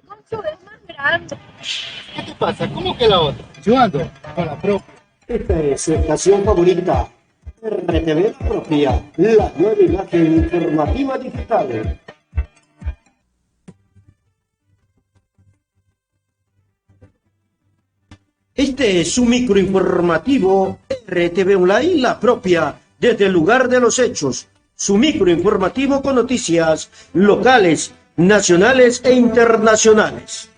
Concho es más grande. ¿Qué te pasa? ¿Cómo que la otra? Yo ando con la propia. Esta es su estación favorita, RTV Propia, la nueva imagen informativa digital. Este es su microinformativo RTV Online, la propia, desde el lugar de los hechos. Su microinformativo con noticias locales, nacionales e internacionales.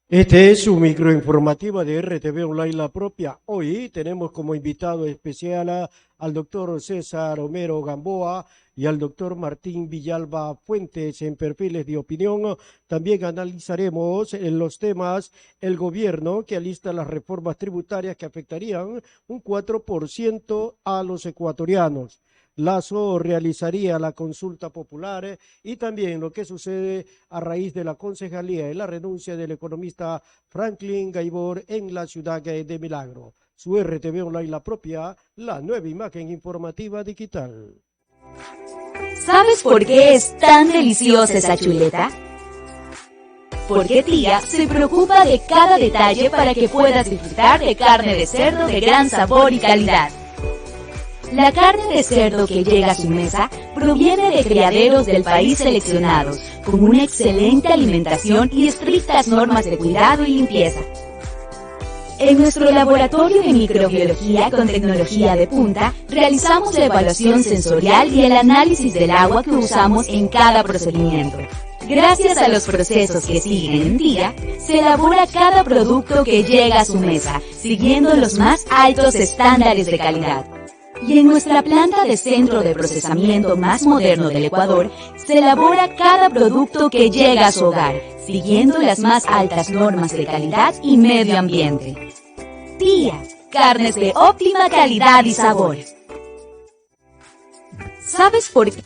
Este es su microinformativa de RTV Online La Propia. Hoy tenemos como invitado especial al doctor César Homero Gamboa y al doctor Martín Villalba Fuentes en Perfiles de Opinión. También analizaremos en los temas el gobierno que alista las reformas tributarias que afectarían un 4% a los ecuatorianos. Lazo realizaría la consulta popular y también lo que sucede a raíz de la concejalía y la renuncia del economista Franklin Gaibor en la ciudad de Milagro. Su RTV Online La Propia, la nueva imagen informativa digital. ¿Sabes por qué es tan deliciosa esa chuleta? Porque Tía se preocupa de cada detalle para que puedas disfrutar de carne de cerdo de gran sabor y calidad. La carne de cerdo que llega a su mesa proviene de criaderos del país seleccionados, con una excelente alimentación y estrictas normas de cuidado y limpieza. En nuestro laboratorio de microbiología con tecnología de punta, realizamos la evaluación sensorial y el análisis del agua que usamos en cada procedimiento. Gracias a los procesos que siguen en Tía, se elabora cada producto que llega a su mesa, siguiendo los más altos estándares de calidad. Y en nuestra planta de centro de procesamiento más moderno del Ecuador, se elabora cada producto que llega a su hogar, siguiendo las más altas normas de calidad y medio ambiente. Tía, carnes de óptima calidad y sabor. ¿Sabes por qué?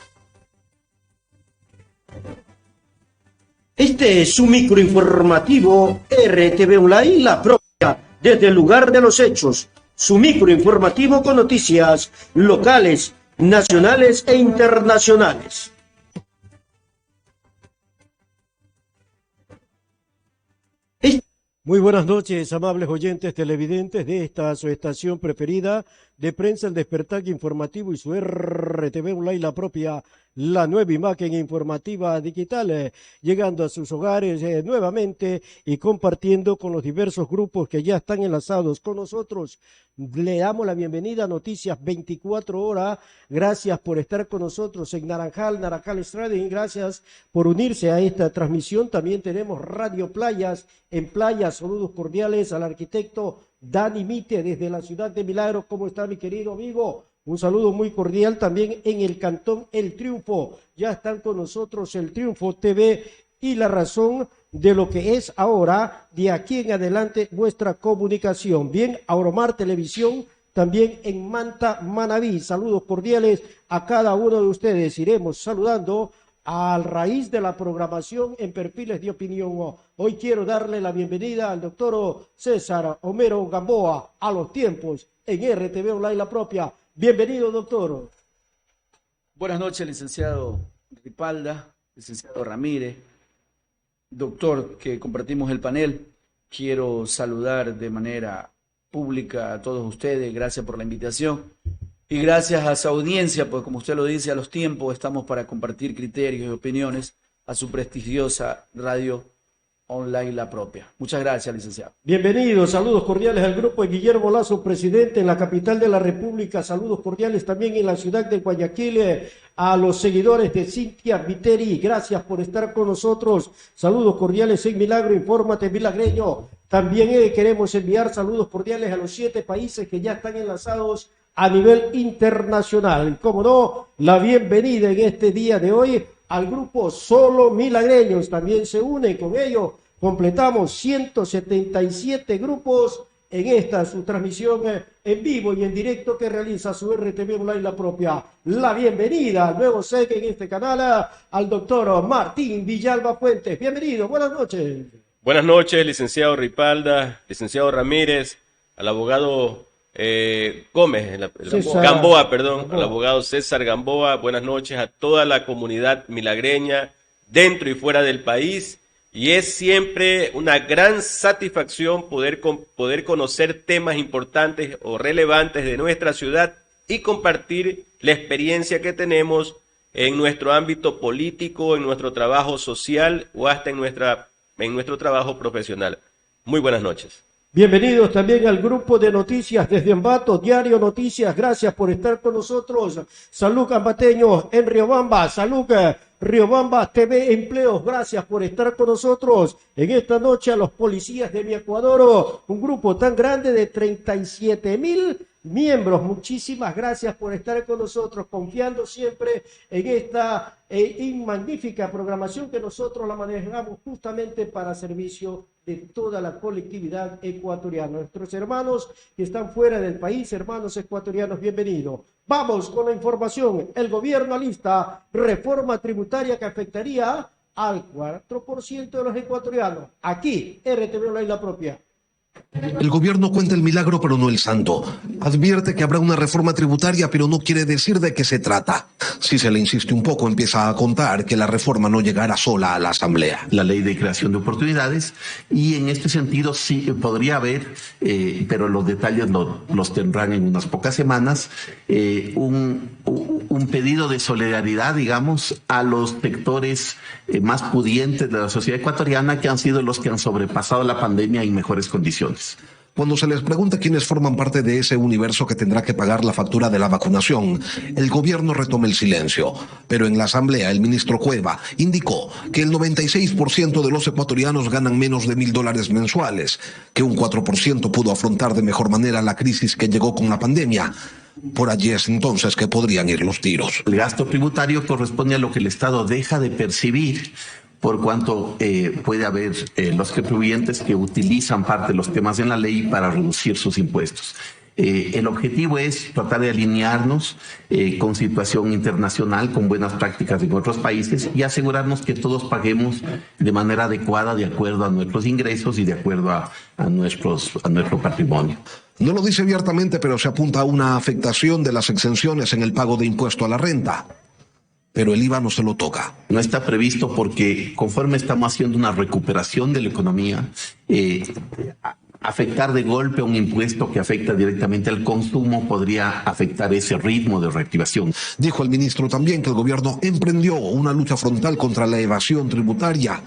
Este es su microinformativo RTV Online, la propia, desde el lugar de los hechos. Su microinformativo con noticias locales, nacionales e internacionales. Muy buenas noches, amables oyentes televidentes de esta su estación preferida de prensa, El Despertar Informativo y su RTV Online, la propia, la nueva imagen informativa digital, llegando a sus hogares nuevamente y compartiendo con los diversos grupos que ya están enlazados con nosotros. Le damos la bienvenida a Noticias 24 horas. Gracias por estar con nosotros en Naranjal Streaming. Gracias por unirse a esta transmisión. También tenemos Radio Playas en Playas. Saludos cordiales al arquitecto Dani Mite desde la ciudad de Milagro. ¿Cómo está, mi querido amigo? Un saludo muy cordial también en el cantón El Triunfo. Ya están con nosotros El Triunfo TV y la razón de lo que es ahora, de aquí en adelante, nuestra comunicación. Bien, Auromar Televisión, también en Manta, Manabí. Saludos cordiales a cada uno de ustedes. Iremos saludando a raíz de la programación en Perfiles de Opinión. Hoy quiero darle la bienvenida al doctor César Homero Gamboa a los tiempos en RTV Online La Propia. Bienvenido, doctor. Buenas noches, licenciado Ripalda, licenciado Ramírez, doctor, que compartimos el panel. Quiero saludar de manera pública a todos ustedes. Gracias por la invitación. Y gracias a su audiencia, pues como usted lo dice, a los tiempos estamos para compartir criterios y opiniones a su prestigiosa radio online La Propia. Muchas gracias, licenciado. Bienvenidos, saludos cordiales al grupo de Guillermo Lazo, presidente en la capital de la República. Saludos cordiales también en la ciudad de Guayaquil, a los seguidores de Cintia Viteri. Gracias por estar con nosotros. Saludos cordiales en Milagro, infórmate milagreño. También queremos enviar saludos cordiales a los 7 países que ya están enlazados a nivel internacional. Como no, la bienvenida en este día de hoy al grupo Solo Milagreños. También se une con ello. Completamos 177 grupos en esta su transmisión en vivo y en directo que realiza su RTV Online La Propia. La bienvenida al nuevo SEC en este canal al doctor Martín Villalba Fuentes. Bienvenido, buenas noches. Buenas noches, licenciado Ripalda, licenciado Ramírez, al abogado Gómez, César Gamboa, perdón, Gamboa. al abogado César Gamboa. Buenas noches a toda la comunidad milagreña dentro y fuera del país. Y es siempre una gran satisfacción poder conocer temas importantes o relevantes de nuestra ciudad y compartir la experiencia que tenemos en nuestro ámbito político, en nuestro trabajo social o hasta en nuestro trabajo profesional. Muy buenas noches. Bienvenidos también al grupo de noticias desde Ambato, Diario Noticias. Gracias por estar con nosotros. Salud Ambateño en Riobamba. Salud Riobamba TV Empleos. Gracias por estar con nosotros en esta noche a los policías de mi Ecuador. Un grupo tan grande de 37,000 miembros. Muchísimas gracias por estar con nosotros, confiando siempre en esta magnífica programación que nosotros la manejamos justamente para servicio de toda la colectividad ecuatoriana. Nuestros hermanos que están fuera del país, hermanos ecuatorianos, bienvenidos. Vamos con la información. El gobierno alista reforma tributaria que afectaría al 4% de los ecuatorianos. Aquí, RTV Online La Propia. El gobierno cuenta el milagro, pero no el santo. Advierte que habrá una reforma tributaria, pero no quiere decir de qué se trata. Si se le insiste un poco, empieza a contar que la reforma no llegará sola a la Asamblea. La ley de creación de oportunidades, y en este sentido sí podría haber, pero los detalles los tendrán en unas pocas semanas, un pedido de solidaridad, digamos, a los sectores más pudientes de la sociedad ecuatoriana, que han sido los que han sobrepasado la pandemia en mejores condiciones. Cuando se les pregunta quiénes forman parte de ese universo que tendrá que pagar la factura de la vacunación, el gobierno retoma el silencio. Pero en la Asamblea, el ministro Cueva indicó que el 96% de los ecuatorianos ganan menos de $1.000 mensuales, que un 4% pudo afrontar de mejor manera la crisis que llegó con la pandemia. Por allí es entonces que podrían ir los tiros. El gasto tributario corresponde a lo que el Estado deja de percibir, por cuanto puede haber los contribuyentes que utilizan parte de los temas en la ley para reducir sus impuestos. El objetivo es tratar de alinearnos con situación internacional, con buenas prácticas en otros países, y asegurarnos que todos paguemos de manera adecuada, de acuerdo a nuestros ingresos y de acuerdo a nuestro patrimonio. No lo dice abiertamente, pero se apunta a una afectación de las exenciones en el pago de impuesto a la renta. Pero el IVA no se lo toca. No está previsto porque conforme estamos haciendo una recuperación de la economía, afectar de golpe un impuesto que afecta directamente al consumo podría afectar ese ritmo de reactivación. Dijo el ministro también que el gobierno emprendió una lucha frontal contra la evasión tributaria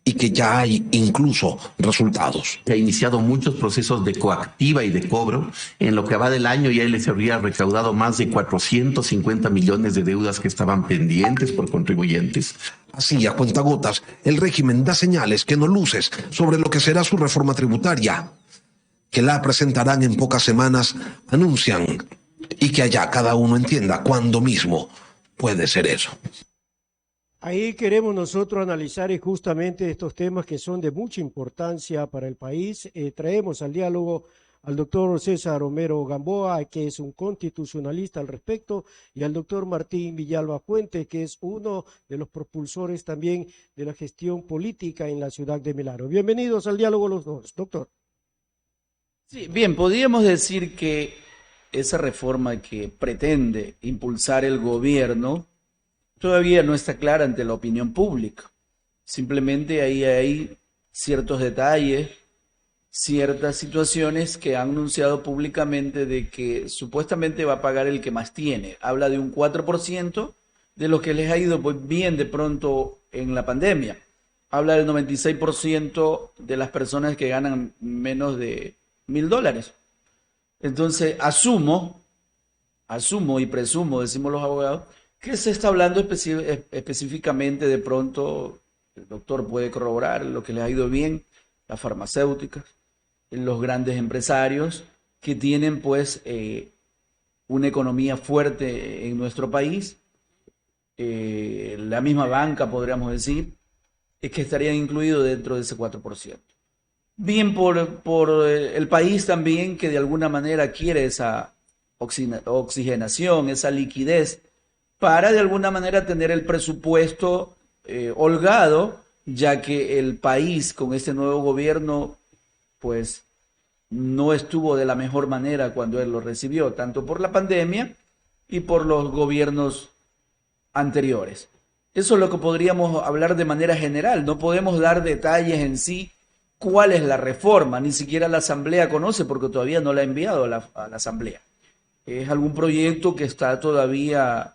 y que ya hay incluso resultados. Se ha iniciado muchos procesos de coactiva y de cobro. En lo que va del año ya el SRI ha recaudado más de 450 millones de deudas que estaban pendientes por contribuyentes. Así, a cuentagotas, el régimen da señales que no luces sobre lo que será su reforma tributaria, que la presentarán en pocas semanas, anuncian, y que allá cada uno entienda cuándo mismo puede ser eso. Ahí queremos nosotros analizar justamente estos temas que son de mucha importancia para el país. Traemos al diálogo al doctor César Romero Gamboa, que es un constitucionalista al respecto, y al doctor Martín Villalba Fuentes, que es uno de los propulsores también de la gestión política en la ciudad de Milagro. Bienvenidos al diálogo los dos, doctor. Sí, bien, podríamos decir que esa reforma que pretende impulsar el gobierno todavía no está clara ante la opinión pública. Simplemente ahí hay ciertos detalles, ciertas situaciones que han anunciado públicamente de que supuestamente va a pagar el que más tiene. Habla de un 4% de lo que les ha ido bien de pronto en la pandemia. Habla del 96% de las personas que ganan menos de $1.000. Entonces, asumo y presumo, decimos los abogados, que se está hablando específicamente de pronto, el doctor puede corroborar lo que les ha ido bien, las farmacéuticas, los grandes empresarios que tienen pues una economía fuerte en nuestro país, la misma banca podríamos decir, es que estarían incluidos dentro de ese 4%. Bien por el país también que de alguna manera quiere esa oxigenación, esa liquidez, para de alguna manera tener el presupuesto holgado, ya que el país con este nuevo gobierno pues no estuvo de la mejor manera cuando él lo recibió, tanto por la pandemia y por los gobiernos anteriores. Eso es lo que podríamos hablar de manera general. No podemos dar detalles en sí cuál es la reforma. Ni siquiera la Asamblea conoce porque todavía no la ha enviado a la Asamblea. Es algún proyecto que está todavía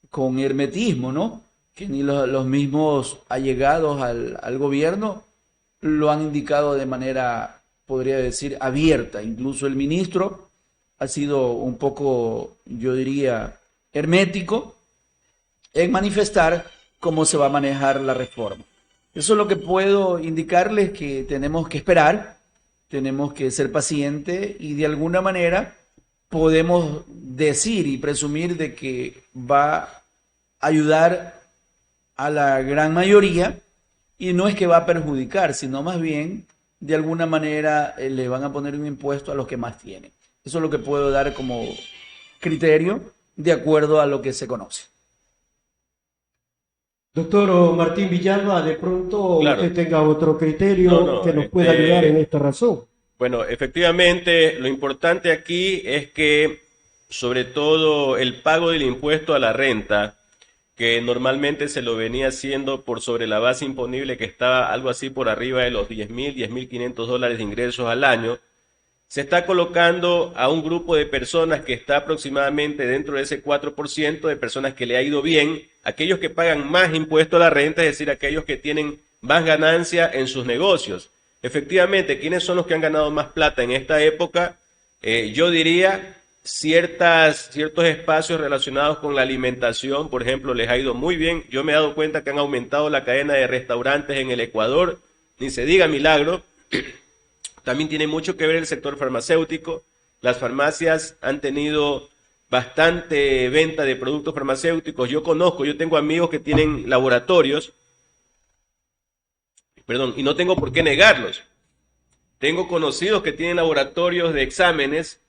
con hermetismo, ¿no? Que ni los mismos allegados al gobierno lo han indicado de manera, podría decir, abierta. Incluso el ministro ha sido un poco, yo diría, hermético en manifestar cómo se va a manejar la reforma. Eso es lo que puedo indicarles, que tenemos que esperar, tenemos que ser pacientes y de alguna manera podemos decir y presumir de que va a ayudar a la gran mayoría y no es que va a perjudicar, sino más bien de alguna manera le van a poner un impuesto a los que más tienen. Eso es lo que puedo dar como criterio de acuerdo a lo que se conoce. Doctor Martín Villalba, de pronto Claro. usted tenga otro criterio que nos pueda ayudar en esta razón. Bueno, efectivamente, lo importante aquí es que, sobre todo, el pago del impuesto a la renta, que normalmente se lo venía haciendo por sobre la base imponible, que estaba algo así por arriba de los $10.500 de ingresos al año, se está colocando a un grupo de personas que está aproximadamente dentro de ese 4% de personas que le ha ido bien, aquellos que pagan más impuesto a la renta, es decir, aquellos que tienen más ganancia en sus negocios. Efectivamente, ¿quiénes son los que han ganado más plata en esta época? Yo diría ciertos espacios relacionados con la alimentación, por ejemplo, les ha ido muy bien. Yo me he dado cuenta que han aumentado la cadena de restaurantes en el Ecuador, ni se diga milagro. También tiene mucho que ver el sector farmacéutico. Las farmacias han tenido bastante venta de productos farmacéuticos. Yo tengo amigos que tienen laboratorios, y no tengo por qué negarlos. Tengo conocidos que tienen laboratorios de exámenes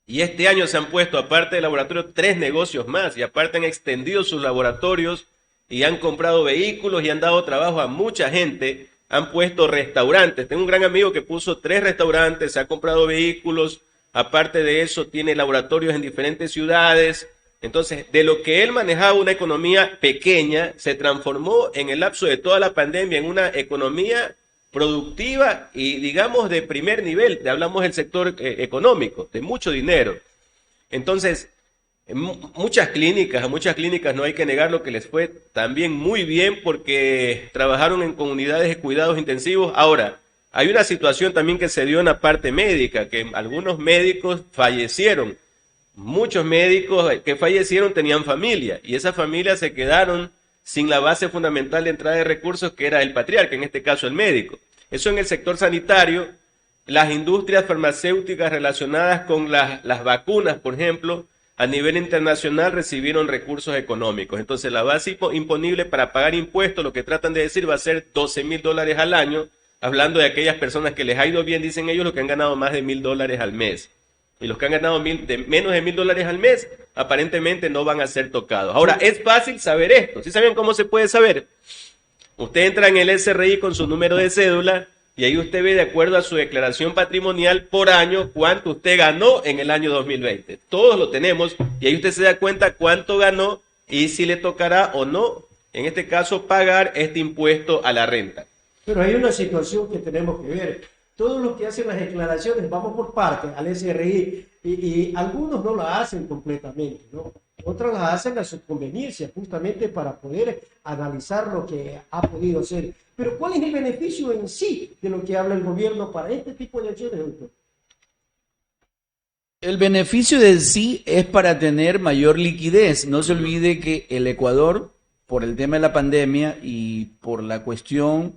y este año se han puesto, aparte del laboratorio, 3 negocios más y aparte han extendido sus laboratorios y han comprado vehículos y han dado trabajo a mucha gente. Han puesto restaurantes. Tengo un gran amigo que puso 3 restaurantes, ha comprado vehículos, aparte de eso tiene laboratorios en diferentes ciudades. Entonces, de lo que él manejaba una economía pequeña, se transformó en el lapso de toda la pandemia en una economía productiva y, digamos, de primer nivel. Hablamos del sector económico, de mucho dinero. Entonces, a muchas clínicas no hay que negar lo que les fue también muy bien porque trabajaron en comunidades de cuidados intensivos. Ahora, hay una situación también que se dio en la parte médica, que algunos médicos fallecieron. Muchos médicos que fallecieron tenían familia y esas familias se quedaron sin la base fundamental de entrada de recursos que era el patriarca, en este caso el médico. Eso en el sector sanitario, las industrias farmacéuticas relacionadas con las vacunas, por ejemplo, a nivel internacional recibieron recursos económicos. Entonces la base imponible para pagar impuestos, lo que tratan de decir, va a ser $12.000 al año, hablando de aquellas personas que les ha ido bien, dicen ellos, los que han ganado más de $1.000 al mes. Y los que han ganado menos de $1.000 al mes, aparentemente no van a ser tocados. Ahora, es fácil saber esto. ¿Sí saben cómo se puede saber? Usted entra en el SRI con su número de cédula y ahí usted ve, de acuerdo a su declaración patrimonial por año, cuánto usted ganó en el año 2020. Todos lo tenemos y ahí usted se da cuenta cuánto ganó y si le tocará o no, en este caso, pagar este impuesto a la renta. Pero hay una situación que tenemos que ver. Todos los que hacen las declaraciones, vamos por partes al SRI y algunos no la hacen completamente, ¿no? Otras las hacen a su conveniencia, justamente para poder analizar lo que ha podido hacer. Pero ¿cuál es el beneficio en sí de lo que habla el gobierno para este tipo de acciones, doctor? El beneficio de sí es para tener mayor liquidez. No se olvide que el Ecuador, por el tema de la pandemia y por la cuestión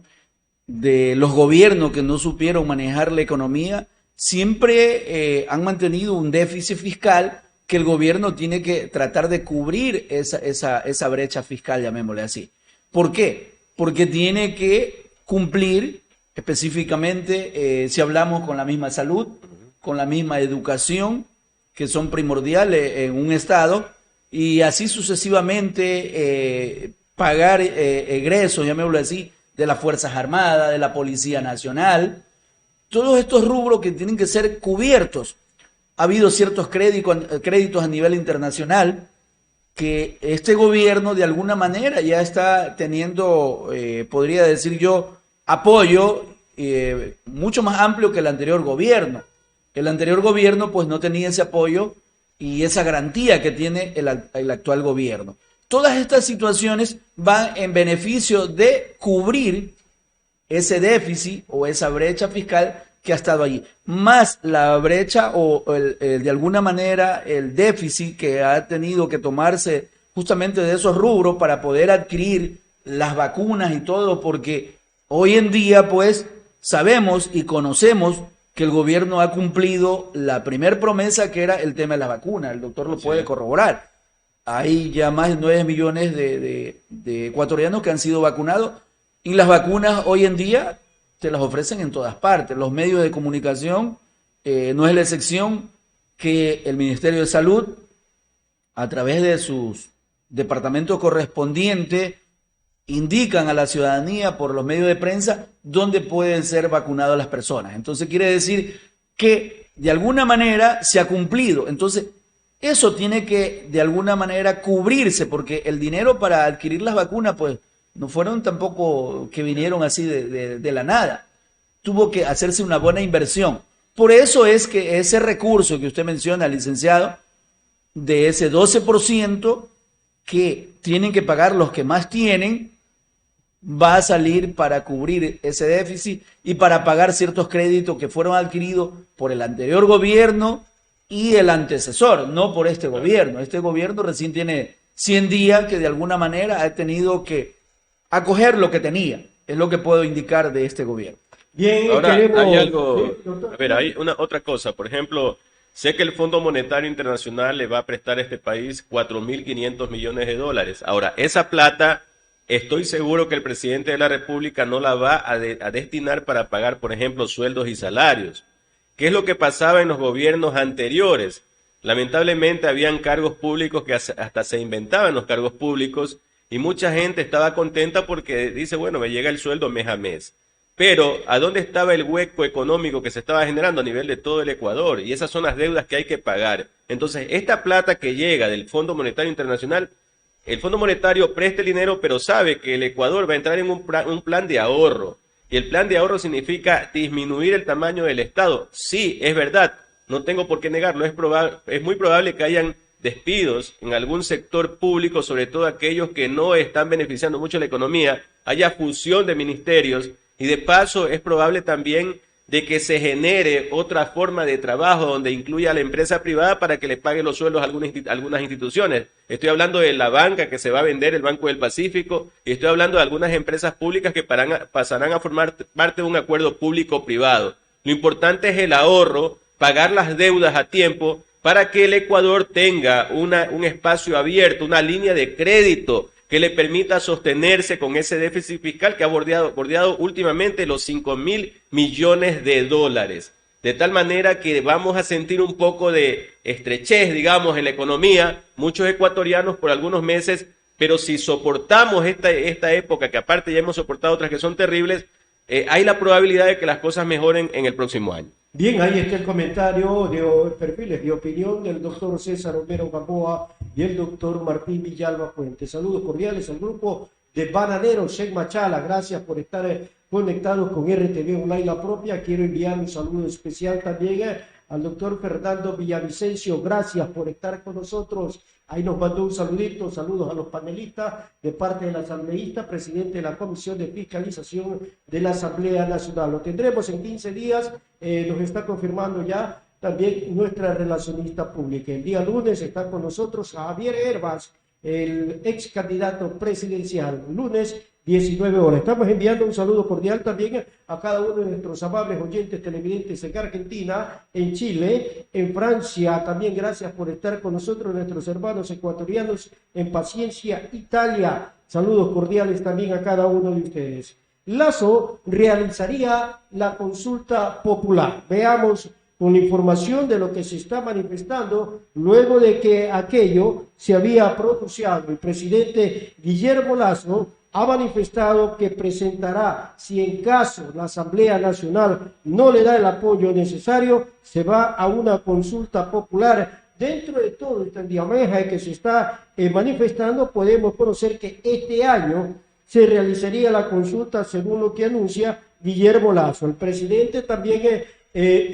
de los gobiernos que no supieron manejar la economía, siempre han mantenido un déficit fiscal que el gobierno tiene que tratar de cubrir esa brecha fiscal, llamémosle así. ¿Por qué? Porque tiene que cumplir específicamente, si hablamos con la misma salud, con la misma educación, que son primordiales en un estado, y así sucesivamente pagar egresos, llamémoslo así, de las Fuerzas Armadas, de la Policía Nacional, todos estos rubros que tienen que ser cubiertos. Ha habido ciertos créditos a nivel internacional que este gobierno de alguna manera ya está teniendo, podría decir yo, apoyo mucho más amplio que el anterior gobierno. El anterior gobierno pues no tenía ese apoyo y esa garantía que tiene el actual gobierno. Todas estas situaciones van en beneficio de cubrir ese déficit o esa brecha fiscal que ha estado allí, más la brecha o de alguna manera el déficit que ha tenido que tomarse justamente de esos rubros para poder adquirir las vacunas y todo, porque hoy en día pues sabemos y conocemos que el gobierno ha cumplido la primer promesa, que era el tema de las vacunas. El doctor lo puede corroborar. Hay ya más de 9 millones de ecuatorianos que han sido vacunados y las vacunas hoy en día te las ofrecen en todas partes. Los medios de comunicación, no es la excepción que el Ministerio de Salud, a través de sus departamentos correspondientes, indican a la ciudadanía por los medios de prensa dónde pueden ser vacunadas las personas. Entonces quiere decir que de alguna manera se ha cumplido. Entonces eso tiene que de alguna manera cubrirse, porque el dinero para adquirir las vacunas pues no fueron tampoco que vinieron así de la nada. Tuvo que hacerse una buena inversión. Por eso es que ese recurso que usted menciona, licenciado, de ese 12% que tienen que pagar los que más tienen, va a salir para cubrir ese déficit y para pagar ciertos créditos que fueron adquiridos por el anterior gobierno y el antecesor, no por este gobierno. Este gobierno recién tiene 100 días que de alguna manera ha tenido que acoger lo que tenía. Es lo que puedo indicar de este gobierno. Bien, ahora queremos... hay algo, Sí, doctor. a ver, hay otra cosa, por ejemplo, sé que el Fondo Monetario Internacional le va a prestar a este país 4.500 millones de dólares. Ahora, esa plata, estoy seguro que el presidente de la República no la va a destinar para pagar, por ejemplo, sueldos y salarios. ¿Qué es lo que pasaba en los gobiernos anteriores? Lamentablemente habían cargos públicos que hasta se inventaban los cargos públicos y mucha gente estaba contenta porque dice, bueno, me llega el sueldo mes a mes. Pero, ¿a dónde estaba el hueco económico que se estaba generando a nivel de todo el Ecuador? Y esas son las deudas que hay que pagar. Entonces, esta plata que llega del Fondo Monetario Internacional, el Fondo Monetario presta el dinero, pero sabe que el Ecuador va a entrar en un plan de ahorro. Y el plan de ahorro significa disminuir el tamaño del Estado. Sí, es verdad, no tengo por qué negarlo. Es muy probable que hayan despidos en algún sector público, sobre todo aquellos que no están beneficiando mucho la economía, haya fusión de ministerios. Y de paso es probable también de que se genere otra forma de trabajo donde incluya a la empresa privada para que le pague los sueldos a algunas instituciones. Estoy hablando de la banca que se va a vender, el Banco del Pacífico, y estoy hablando de algunas empresas públicas que pasarán a formar parte de un acuerdo público-privado. Lo importante es el ahorro, pagar las deudas a tiempo para que el Ecuador tenga un espacio abierto, una línea de crédito que le permita sostenerse con ese déficit fiscal que ha bordeado últimamente los 5.000 millones de dólares. De tal manera que vamos a sentir un poco de estrechez, digamos, en la economía, muchos ecuatorianos por algunos meses, pero si soportamos esta época, que aparte ya hemos soportado otras que son terribles, hay la probabilidad de que las cosas mejoren en el próximo año. Bien, ahí está el comentario de perfiles de opinión del doctor César Romero Gamboa y el doctor Martín Villalba Fuentes. Saludos cordiales al grupo de Bananeros en Machala. Gracias por estar conectados con RTV Online La Propia. Quiero enviar un saludo especial también al doctor Fernando Villavicencio. Gracias por estar con nosotros. Ahí nos mandó un saludito, saludos a los panelistas de parte del asambleísta, presidente de la Comisión de Fiscalización de la Asamblea Nacional. Lo tendremos en 15 días, nos está confirmando ya también nuestra relacionista pública. El día lunes está con nosotros Javier Herbas, el ex candidato presidencial, lunes 19 horas. Estamos enviando un saludo cordial también a cada uno de nuestros amables oyentes televidentes en Argentina, en Chile, en Francia. También gracias por estar con nosotros, nuestros hermanos ecuatorianos en Paciencia, Italia. Saludos cordiales también a cada uno de ustedes. Lazo realizaría la consulta popular. Veamos con la información de lo que se está manifestando luego de que aquello se había pronunciado. El presidente Guillermo Lazo ha manifestado que presentará, si en caso la Asamblea Nacional no le da el apoyo necesario, se va a una consulta popular. Dentro de todo este diamaje que se está manifestando, podemos conocer que este año se realizaría la consulta según lo que anuncia Guillermo Lasso. El presidente también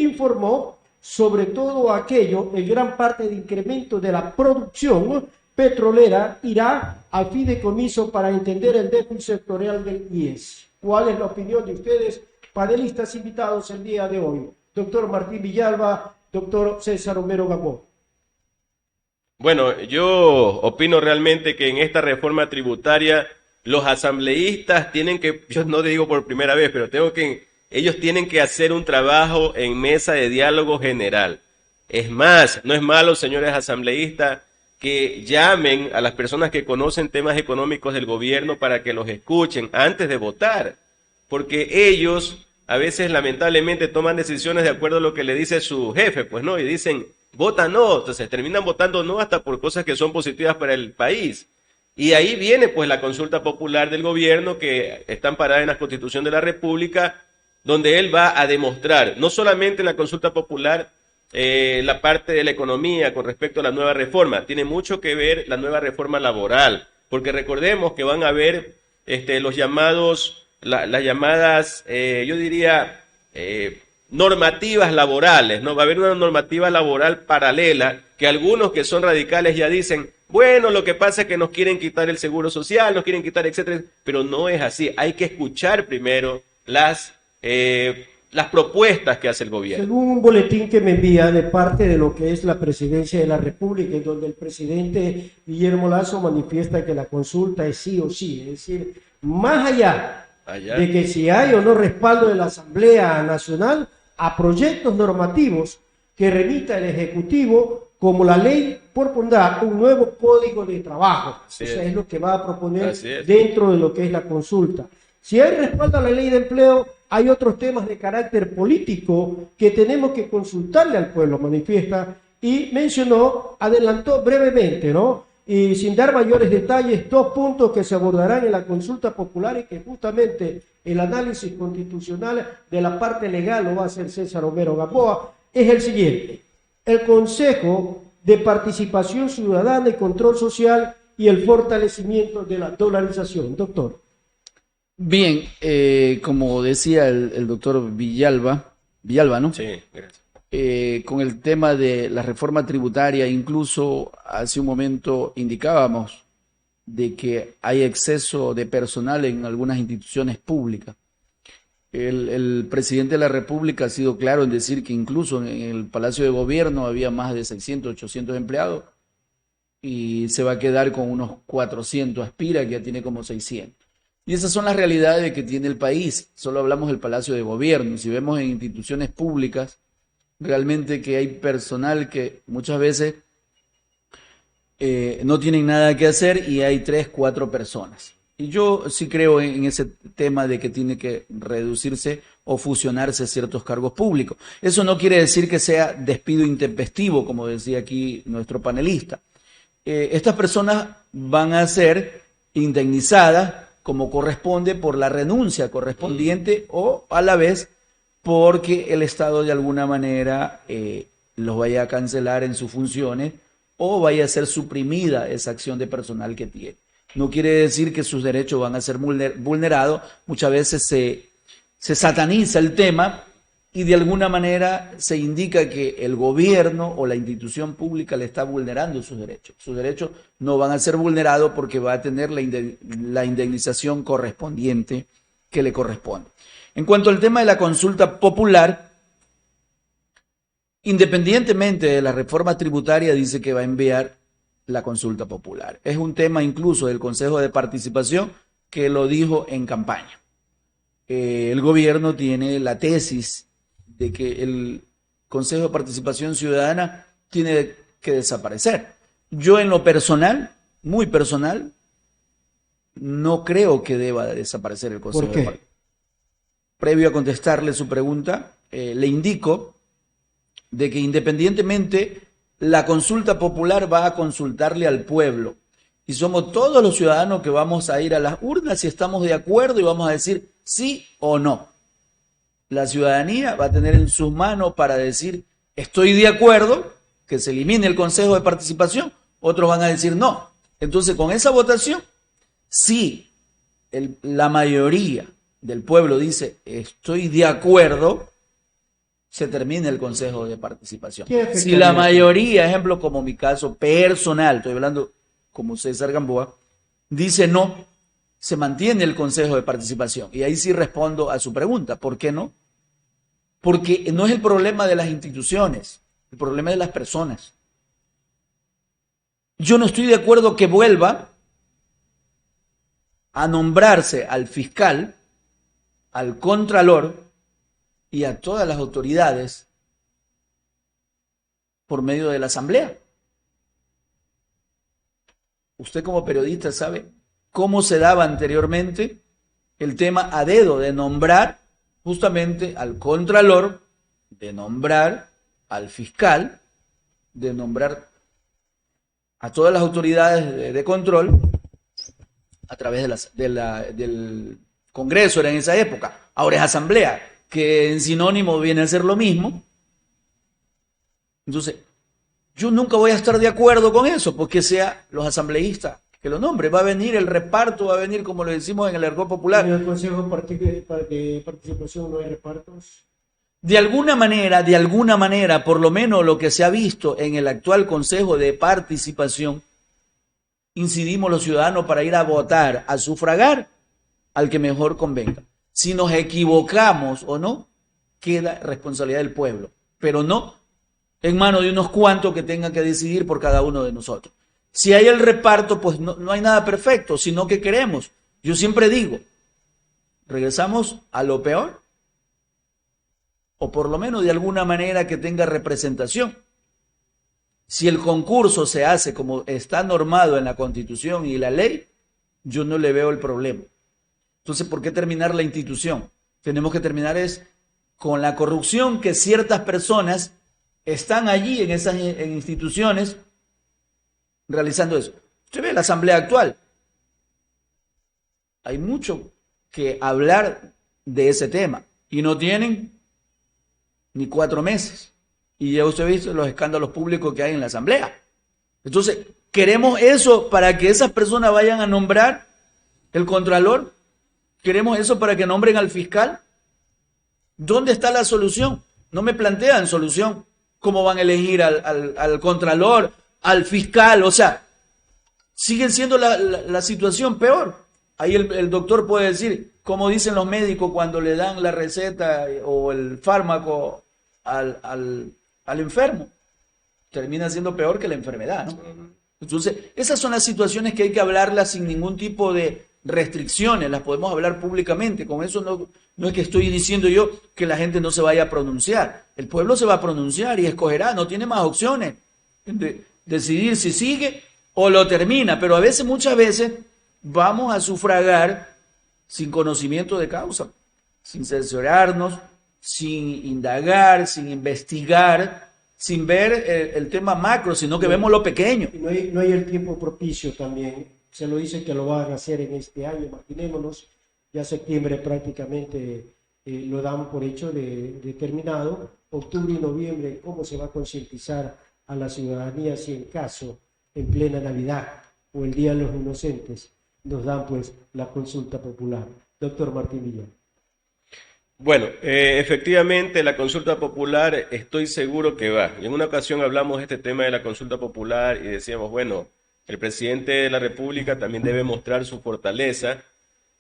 informó sobre todo aquello, en gran parte de incremento de la producción petrolera irá al fideicomiso para entender el déficit sectorial del IES. ¿Cuál es la opinión de ustedes, panelistas invitados el día de hoy? Doctor Martín Villalba, doctor César Romero Gamboa. Bueno, yo opino realmente que en esta reforma tributaria los asambleístas tienen que, yo no digo por primera vez, pero ellos tienen que hacer un trabajo en mesa de diálogo general. Es más, no es malo, señores asambleístas, que llamen a las personas que conocen temas económicos del gobierno para que los escuchen antes de votar, porque ellos a veces lamentablemente toman decisiones de acuerdo a lo que le dice su jefe, pues no, y dicen, vota no, entonces terminan votando no hasta por cosas que son positivas para el país. Y ahí viene pues la consulta popular del gobierno que está amparada en la Constitución de la República, donde él va a demostrar, no solamente en la consulta popular, la parte de la economía con respecto a la nueva reforma, tiene mucho que ver la nueva reforma laboral, porque recordemos que van a haber los llamados, las llamadas, yo diría, normativas laborales, ¿no? Va a haber una normativa laboral paralela que algunos que son radicales ya dicen, bueno, lo que pasa es que nos quieren quitar el seguro social, nos quieren quitar, etcétera, pero no es así, hay que escuchar primero las propuestas que hace el gobierno. Según un boletín que me envía de parte de lo que es la Presidencia de la República, en donde el presidente Guillermo Lasso manifiesta que la consulta es sí o sí, es decir, más allá de que si hay o no respaldo de la Asamblea Nacional a proyectos normativos que remita el Ejecutivo, como la ley propondrá un nuevo código de trabajo. Es lo que va a proponer dentro de lo que es la consulta. Si hay respaldo a la ley de empleo, hay otros temas de carácter político que tenemos que consultarle al pueblo, manifiesta, y mencionó, adelantó brevemente, ¿no? Y sin dar mayores detalles, 2 puntos que se abordarán en la consulta popular y que justamente el análisis constitucional de la parte legal lo va a hacer César Romero Gamboa, es el siguiente: el Consejo de Participación Ciudadana y Control Social y el fortalecimiento de la dolarización. Doctor. Bien, como decía el doctor Villalba, ¿no? Sí, gracias. Con el tema de la reforma tributaria, incluso hace un momento indicábamos de que hay exceso de personal en algunas instituciones públicas. El presidente de la República ha sido claro en decir que incluso en el Palacio de Gobierno había más de 600, 800 empleados y se va a quedar con unos 400, aspira que ya tiene como 600. Y esas son las realidades que tiene el país. Solo hablamos del Palacio de Gobierno. Si vemos en instituciones públicas, realmente que hay personal que muchas veces no tienen nada que hacer y hay 3, 4 personas. Y yo sí creo en ese tema de que tiene que reducirse o fusionarse ciertos cargos públicos. Eso no quiere decir que sea despido intempestivo, como decía aquí nuestro panelista. Estas personas van a ser indemnizadas como corresponde por la renuncia correspondiente o a la vez porque el Estado de alguna manera los vaya a cancelar en sus funciones o vaya a ser suprimida esa acción de personal que tiene. No quiere decir que sus derechos van a ser vulnerados. Muchas veces se sataniza el tema y de alguna manera se indica que el gobierno o la institución pública le está vulnerando sus derechos. Sus derechos no van a ser vulnerados porque va a tener la indemnización correspondiente que le corresponde. En cuanto al tema de la consulta popular, independientemente de la reforma tributaria, dice que va a enviar la consulta popular. Es un tema incluso del Consejo de Participación que lo dijo en campaña. El gobierno tiene la tesis de que el Consejo de Participación Ciudadana tiene que desaparecer. Yo en lo personal, muy personal, no creo que deba desaparecer el Consejo de Participación. Previo a contestarle su pregunta, le indico de que independientemente la consulta popular va a consultarle al pueblo Y somos todos los ciudadanos que vamos a ir a las urnas y estamos de acuerdo y vamos a decir sí o no. La ciudadanía va a tener en sus manos para decir estoy de acuerdo que se elimine el Consejo de Participación, otros van a decir no. Entonces, con esa votación, si la mayoría del pueblo dice estoy de acuerdo, se termina el Consejo de Participación. Si la mayoría, ejemplo como mi caso personal, estoy hablando como César Gamboa, dice no, se mantiene el Consejo de Participación. Y ahí sí respondo a su pregunta, ¿por qué no? Porque no es el problema de las instituciones, el problema es de las personas. Yo no estoy de acuerdo que vuelva a nombrarse al fiscal, al contralor y a todas las autoridades por medio de la asamblea. Usted como periodista sabe cómo se daba anteriormente el tema a dedo de nombrar justamente al contralor, de nombrar al fiscal, de nombrar a todas las autoridades de control a través del Congreso, era en esa época. Ahora es asamblea, que en sinónimo viene a ser lo mismo. Entonces, yo nunca voy a estar de acuerdo con eso, porque sea los asambleístas que lo nombren. Va a venir el reparto, va a venir, como lo decimos en el argot popular. ¿En el Consejo de Participación no hay repartos? De alguna manera, por lo menos lo que se ha visto en el actual Consejo de Participación, incidimos los ciudadanos para ir a votar, a sufragar al que mejor convenga. Si nos equivocamos o no, queda responsabilidad del pueblo, pero no en manos de unos cuantos que tengan que decidir por cada uno de nosotros. Si hay el reparto, pues no hay nada perfecto, sino que queremos. Yo siempre digo, regresamos a lo peor, o por lo menos de alguna manera que tenga representación. Si el concurso se hace como está normado en la Constitución y la ley, yo no le veo el problema. Entonces, ¿por qué terminar la institución? Tenemos que terminar con la corrupción que ciertas personas están allí en esas instituciones realizando eso. Usted ve la asamblea actual. Hay mucho que hablar de ese tema y no tienen ni 4 meses. Y ya usted ha visto los escándalos públicos que hay en la asamblea. Entonces, ¿queremos eso para que esas personas vayan a nombrar el contralor? ¿Queremos eso para que nombren al fiscal? ¿Dónde está la solución? No me plantean solución. ¿Cómo van a elegir al contralor, al fiscal? O sea, sigue siendo la situación peor. Ahí el doctor puede decir, como dicen los médicos cuando le dan la receta o el fármaco al enfermo, termina siendo peor que la enfermedad, ¿no? Entonces, esas son las situaciones que hay que hablarlas sin ningún tipo de restricciones, las podemos hablar públicamente. Con eso no es que estoy diciendo yo que la gente no se vaya a pronunciar. El pueblo se va a pronunciar y escogerá, no tiene más opciones de decidir si sigue o lo termina, pero muchas veces vamos a sufragar sin conocimiento de causa, sin cerciorarnos, sin indagar, sin investigar, sin ver el tema macro, sino que vemos lo pequeño. Y no hay el tiempo propicio también. Se lo dicen que lo van a hacer en este año, imaginémonos, ya septiembre prácticamente lo dan por hecho determinado, octubre y noviembre, ¿cómo se va a concientizar a la ciudadanía si en caso, en plena Navidad o el Día de los Inocentes, nos dan pues la consulta popular? Doctor Martín Villán. Bueno, efectivamente la consulta popular estoy seguro que va. Y en una ocasión hablamos de este tema de la consulta popular y decíamos, bueno, el presidente de la República también debe mostrar su fortaleza,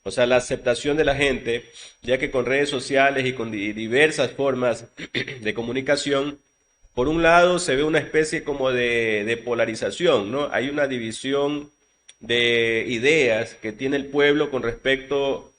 o sea, la aceptación de la gente, ya que con redes sociales y con diversas formas de comunicación, por un lado se ve una especie como de polarización, ¿no? Hay una división de ideas que tiene el pueblo con respecto,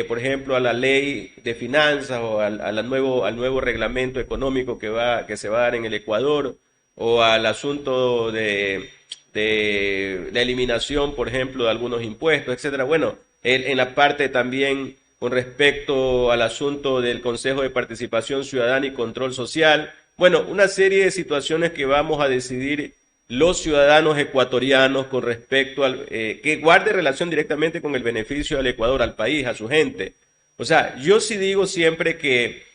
por ejemplo, a la ley de finanzas o al nuevo reglamento económico que se va a dar en el Ecuador, o al asunto de la eliminación, por ejemplo, de algunos impuestos, etcétera. Bueno, en la parte también con respecto al asunto del Consejo de Participación Ciudadana y Control Social. Bueno, una serie de situaciones que vamos a decidir los ciudadanos ecuatorianos con respecto al que guarde relación directamente con el beneficio del Ecuador, al país, a su gente. O sea, yo sí digo siempre que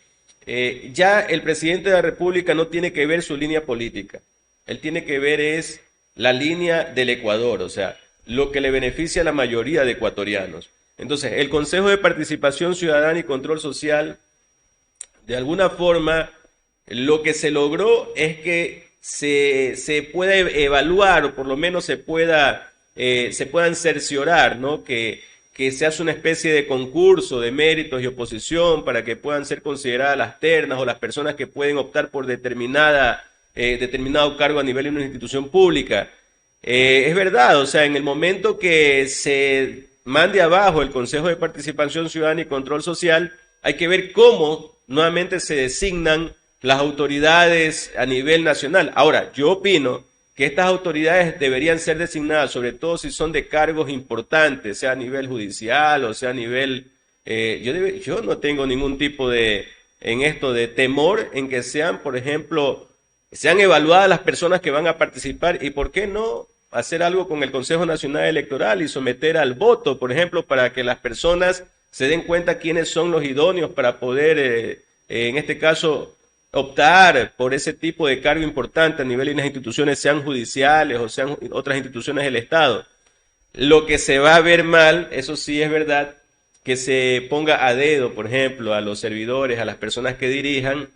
ya el presidente de la República no tiene que ver su línea política. Él tiene que ver es la línea del Ecuador, o sea, lo que le beneficia a la mayoría de ecuatorianos. Entonces, el Consejo de Participación Ciudadana y Control Social, de alguna forma, lo que se logró es que se pueda evaluar, o por lo menos se puedan cerciorar, ¿no? Que se hace una especie de concurso de méritos y oposición para que puedan ser consideradas las ternas o las personas que pueden optar por determinado cargo a nivel de una institución pública. Es verdad, o sea, en el momento que se mande abajo el Consejo de Participación Ciudadana y Control Social, hay que ver cómo nuevamente se designan las autoridades a nivel nacional. Ahora, yo opino que estas autoridades deberían ser designadas, sobre todo si son de cargos importantes, sea a nivel judicial o sea a nivel... yo no tengo ningún tipo de temor en que sean, por ejemplo, sean evaluadas las personas que van a participar y por qué no hacer algo con el Consejo Nacional Electoral y someter al voto, por ejemplo, para que las personas se den cuenta quiénes son los idóneos para poder, en este caso, optar por ese tipo de cargo importante a nivel de las instituciones, sean judiciales o sean otras instituciones del Estado. Lo que se va a ver mal, eso sí es verdad, que se ponga a dedo, por ejemplo, a los servidores, a las personas que dirijan,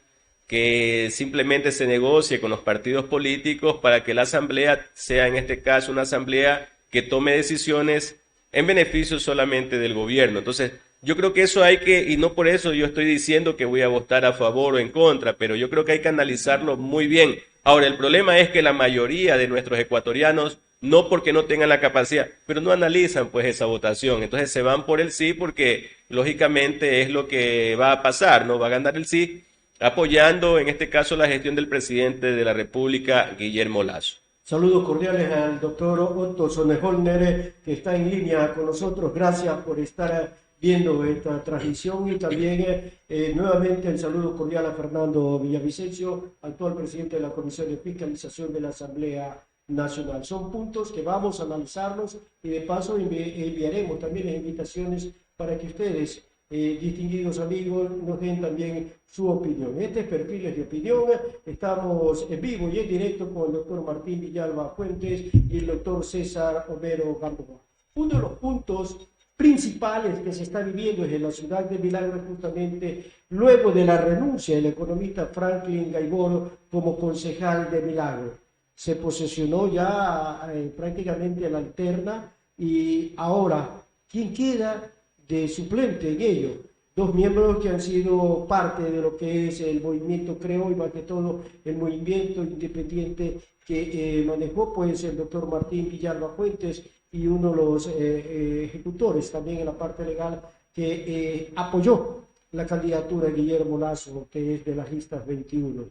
que simplemente se negocie con los partidos políticos para que la asamblea sea en este caso una asamblea que tome decisiones en beneficio solamente del gobierno. Entonces, yo creo que eso hay que, y no por eso yo estoy diciendo que voy a votar a favor o en contra, pero yo creo que hay que analizarlo muy bien. Ahora, el problema es que la mayoría de nuestros ecuatorianos, no porque no tengan la capacidad, pero no analizan pues esa votación. Entonces se van por el sí porque lógicamente es lo que va a pasar, ¿no? Va a ganar el sí, apoyando en este caso la gestión del presidente de la República, Guillermo Lasso. Saludos cordiales al doctor Otto Sonneholner, que está en línea con nosotros. Gracias por estar viendo esta transmisión y también nuevamente el saludo cordial a Fernando Villavicencio, actual presidente de la Comisión de Fiscalización de la Asamblea Nacional. Son puntos que vamos a analizarlos y de paso enviaremos también las invitaciones para que ustedes, distinguidos amigos, nos den también su opinión. Este es Perfiles de Opinión. Estamos en vivo y en directo con el doctor Martín Villalba Fuentes y el doctor César Homero Gamboa. Uno de los puntos principales que se está viviendo en la ciudad de Milagro, justamente luego de la renuncia del economista Franklin Gaibor como concejal de Milagro. Se posesionó ya prácticamente a la alterna y ahora, ¿quién queda de suplente en ello? Dos miembros que han sido parte de lo que es el movimiento Creo y más que todo el movimiento independiente que manejó pues el doctor Martín Villalba Fuentes y uno de los ejecutores también en la parte legal que apoyó la candidatura de Guillermo Lasso, que es de las listas 21.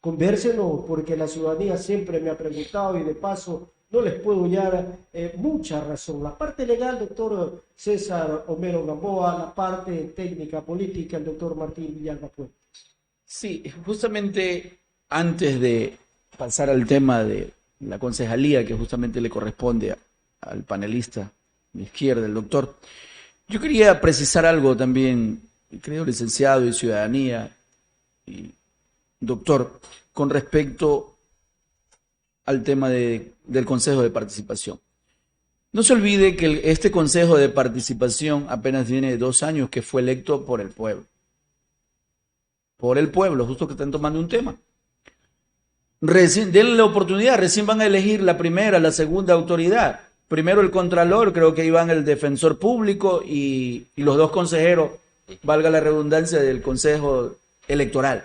Convérsenos, porque la ciudadanía siempre me ha preguntado y de paso no les puedo dar mucha razón. La parte legal, doctor César Homero Gamboa, la parte técnica política, el doctor Martín Villalba Fuentes. Sí, justamente antes de pasar al tema de la concejalía que justamente le corresponde al panelista de izquierda, el doctor, yo quería precisar algo también, creo, licenciado y ciudadanía y doctor, con respecto al tema del Consejo de Participación. No se olvide que este Consejo de Participación apenas tiene 2 años que fue electo por el pueblo. Por el pueblo, justo que están tomando un tema. Denle la oportunidad, recién van a elegir la primera, la segunda autoridad. Primero el Contralor, creo que iban el Defensor Público y los 2 consejeros, valga la redundancia, del Consejo Electoral.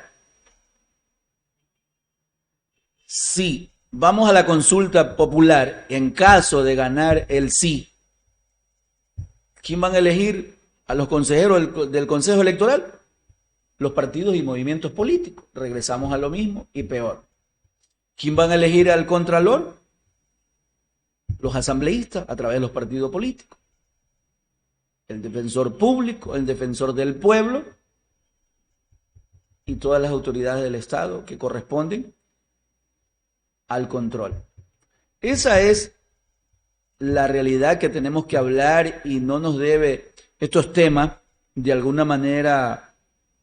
Sí. Vamos a la consulta popular. En caso de ganar el sí, ¿quién van a elegir a los consejeros del Consejo Electoral? Los partidos y movimientos políticos. Regresamos a lo mismo y peor. ¿Quién van a elegir al Contralor? Los asambleístas a través de los partidos políticos. El Defensor Público, el Defensor del Pueblo y todas las autoridades del Estado que corresponden al control. Esa es la realidad que tenemos que hablar y no nos debe estos temas de alguna manera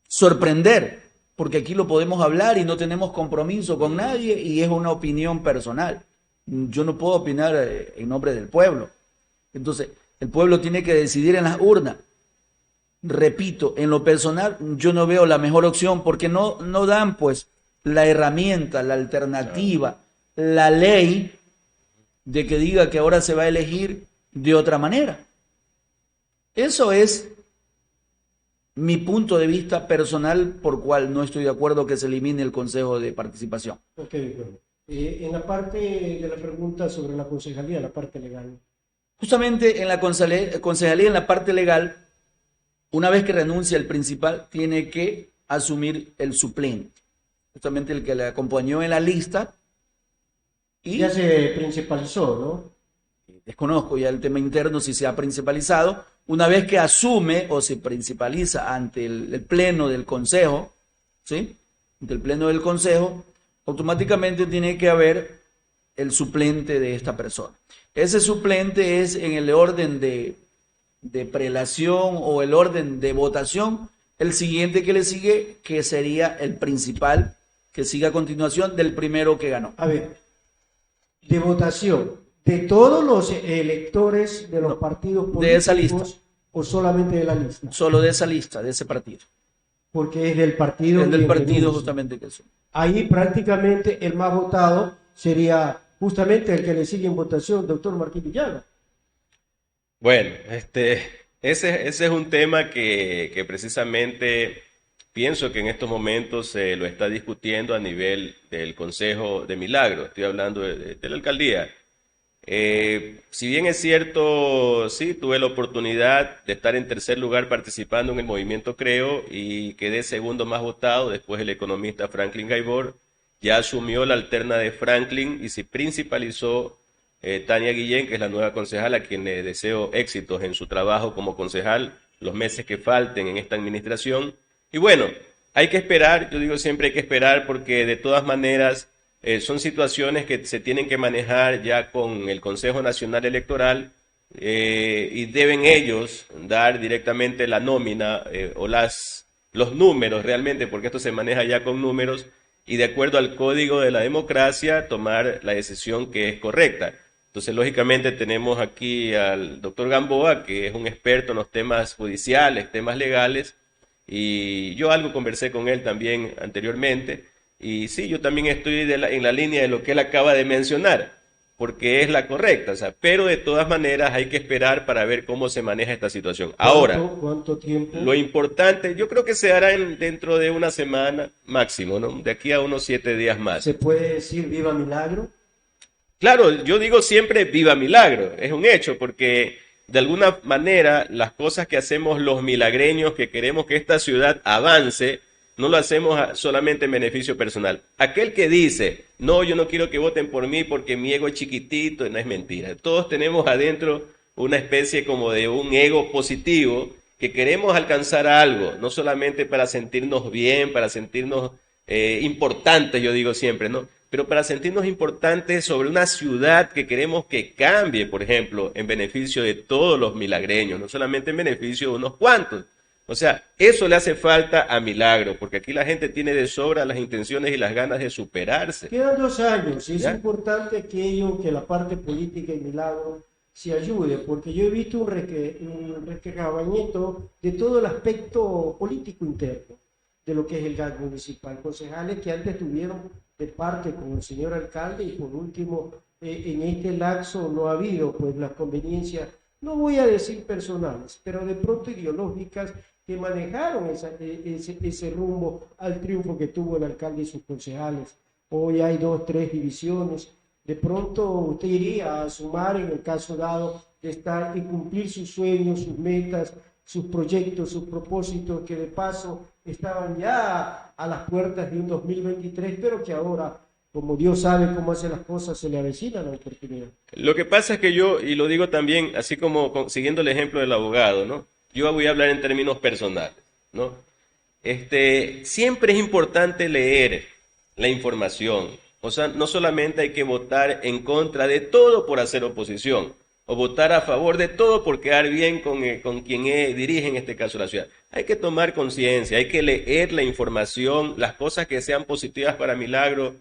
sorprender, porque aquí lo podemos hablar y no tenemos compromiso con nadie y es una opinión personal. Yo no puedo opinar en nombre del pueblo. Entonces, el pueblo tiene que decidir en las urnas. Repito, en lo personal, yo no veo la mejor opción porque no dan pues la herramienta, la alternativa, la ley de que diga que ahora se va a elegir de otra manera. Eso es mi punto de vista personal por cual no estoy de acuerdo que se elimine el Consejo de Participación. Ok, bueno. En la parte de la pregunta sobre la concejalía, la parte legal. Justamente en la concejalía, en la parte legal, una vez que renuncia el principal, tiene que asumir el suplente, justamente el que le acompañó en la lista. Y ya se principalizó, ¿no? Desconozco ya el tema interno si se ha principalizado. Una vez que asume o se principaliza ante el pleno del Consejo, ¿sí? Ante el pleno del Consejo, automáticamente tiene que haber el suplente de esta persona. Ese suplente es en el orden de prelación o el orden de votación, el siguiente que le sigue, que sería el principal, que sigue a continuación del primero que ganó. A ver, de votación, ¿de todos los electores de los partidos políticos de esa lista o solamente de la lista? Solo de esa lista, de ese partido. Porque es del partido. Es del partido justamente que son. Ahí prácticamente el más votado sería justamente el que le sigue en votación, doctor Martín Villano. Bueno, ese es un tema que precisamente pienso que en estos momentos se lo está discutiendo a nivel del Consejo de Milagro. Estoy hablando de la alcaldía. Si bien es cierto, sí, tuve la oportunidad de estar en tercer lugar participando en el movimiento Creo y quedé segundo más votado. Después el economista Franklin Gaibor ya asumió la alterna de Franklin y se principalizó Tania Guillén, que es la nueva concejal, a quien le deseo éxitos en su trabajo como concejal los meses que falten en esta administración. Y bueno, hay que esperar, yo digo siempre hay que esperar porque de todas maneras son situaciones que se tienen que manejar ya con el Consejo Nacional Electoral y deben ellos dar directamente la nómina o los números realmente, porque esto se maneja ya con números y de acuerdo al código de la democracia tomar la decisión que es correcta. Entonces, lógicamente tenemos aquí al doctor Gamboa, que es un experto en los temas judiciales, temas legales, y yo algo conversé con él también anteriormente. Y sí, yo también estoy en la línea de lo que él acaba de mencionar, porque es la correcta, o sea, pero de todas maneras hay que esperar para ver cómo se maneja esta situación. Ahora, ¿cuánto tiempo? Lo importante, yo creo que se hará dentro de una semana máximo, ¿no? De aquí a unos 7 días más. ¿Se puede decir viva Milagro? Claro, yo digo siempre viva Milagro, es un hecho, porque de alguna manera las cosas que hacemos los milagreños que queremos que esta ciudad avance, no lo hacemos solamente en beneficio personal. Aquel que dice, no, yo no quiero que voten por mí porque mi ego es chiquitito, no es mentira. Todos tenemos adentro una especie como de un ego positivo que queremos alcanzar algo, no solamente para sentirnos bien, para sentirnos importantes, yo digo siempre, ¿no? Pero para sentirnos importantes sobre una ciudad que queremos que cambie, por ejemplo, en beneficio de todos los milagreños, no solamente en beneficio de unos cuantos. O sea, eso le hace falta a Milagro, porque aquí la gente tiene de sobra las intenciones y las ganas de superarse. Quedan 2 años y es ¿Ya? importante que la parte política y Milagro se ayude, porque yo he visto un recabañito de todo el aspecto político interno de lo que es el gas municipal. Concejales que antes tuvieron de parte con el señor alcalde y por último en este lapso no ha habido pues las conveniencias, no voy a decir personales, pero de pronto ideológicas que manejaron ese rumbo al triunfo que tuvo el alcalde y sus concejales. Hoy hay 2, 3 divisiones. De pronto usted iría a sumar en el caso dado de estar y cumplir sus sueños, sus metas, sus proyectos, sus propósitos, que de paso estaban ya a las puertas de un 2023, pero que ahora, como Dios sabe cómo hace las cosas, se le avecina la oportunidad. Lo que pasa es que yo, y lo digo también, así como siguiendo el ejemplo del abogado, ¿no? Yo voy a hablar en términos personales, ¿no? Siempre es importante leer la información, O sea, no solamente hay que votar en contra de todo por hacer oposición, o votar a favor de todo por quedar bien con quien dirige en este caso la ciudad. Hay que tomar conciencia, hay que leer la información, las cosas que sean positivas para Milagro.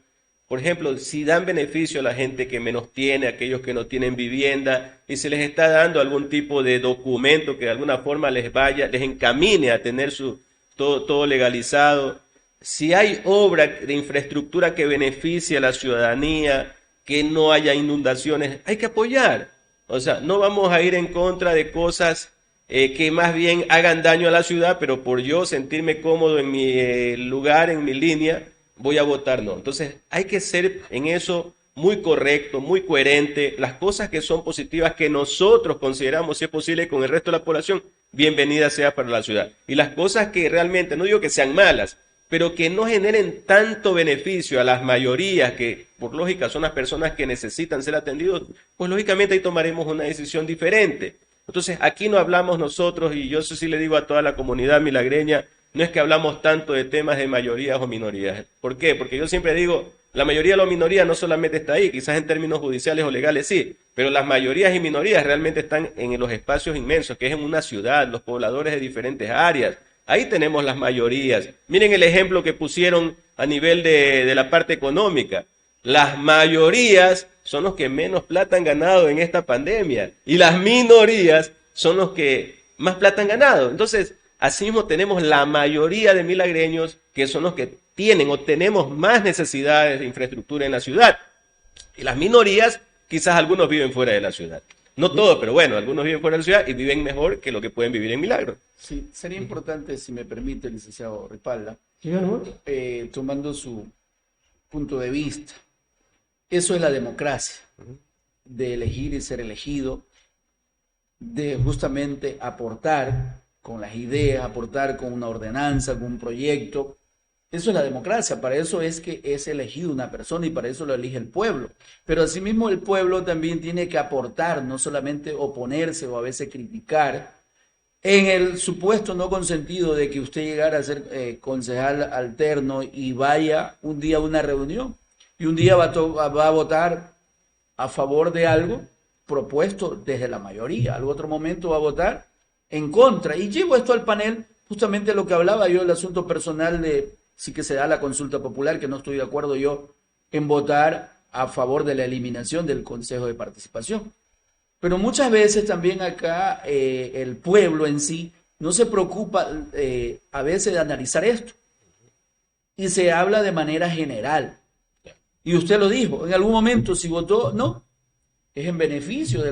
Por ejemplo, si dan beneficio a la gente que menos tiene, a aquellos que no tienen vivienda, y se les está dando algún tipo de documento que de alguna forma les encamine a tener todo legalizado. Si hay obra de infraestructura que beneficie a la ciudadanía, que no haya inundaciones, hay que apoyar. O sea, no vamos a ir en contra de cosas que más bien hagan daño a la ciudad, pero por yo sentirme cómodo en mi lugar, en mi línea, voy a votar no. Entonces, hay que ser en eso muy correcto, muy coherente. Las cosas que son positivas que nosotros consideramos, si es posible, con el resto de la población, bienvenida sea para la ciudad. Y las cosas que realmente, no digo que sean malas, pero que no generen tanto beneficio a las mayorías, que por lógica son las personas que necesitan ser atendidos, pues lógicamente ahí tomaremos una decisión diferente. Entonces, aquí no hablamos nosotros, y yo eso sí le digo a toda la comunidad milagreña, no es que hablamos tanto de temas de mayorías o minorías. ¿Por qué? Porque yo siempre digo, la mayoría de la minoría no solamente está ahí, quizás en términos judiciales o legales sí, pero las mayorías y minorías realmente están en los espacios inmensos, que es en una ciudad, los pobladores de diferentes áreas. Ahí tenemos las mayorías. Miren el ejemplo que pusieron a nivel de la parte económica. Las mayorías son los que menos plata han ganado en esta pandemia y las minorías son los que más plata han ganado. Entonces, asimismo tenemos la mayoría de milagreños que son los que tienen o tenemos más necesidades de infraestructura en la ciudad. Y las minorías, quizás algunos viven fuera de la ciudad. No todos, pero bueno, algunos viven fuera de la ciudad y viven mejor que lo que pueden vivir en Milagro. Sí, sería importante, si me permite, licenciado Ripalda, tomando su punto de vista. Eso es la democracia, de elegir y ser elegido, de justamente aportar con las ideas, aportar con una ordenanza, con un proyecto. Eso es la democracia, para eso es que es elegido una persona y para eso lo elige el pueblo. Pero asimismo el pueblo también tiene que aportar, no solamente oponerse o a veces criticar, en el supuesto no consentido de que usted llegara a ser concejal alterno y vaya un día a una reunión y un día va a votar a favor de algo propuesto desde la mayoría, al otro momento va a votar en contra. Y llevo esto al panel, justamente lo que hablaba yo, el asunto personal de sí que se da la consulta popular, que no estoy de acuerdo yo en votar a favor de la eliminación del Consejo de Participación. Pero muchas veces también acá el pueblo en sí no se preocupa a veces de analizar esto. Y se habla de manera general. Y usted lo dijo, en algún momento si votó no, es en beneficio de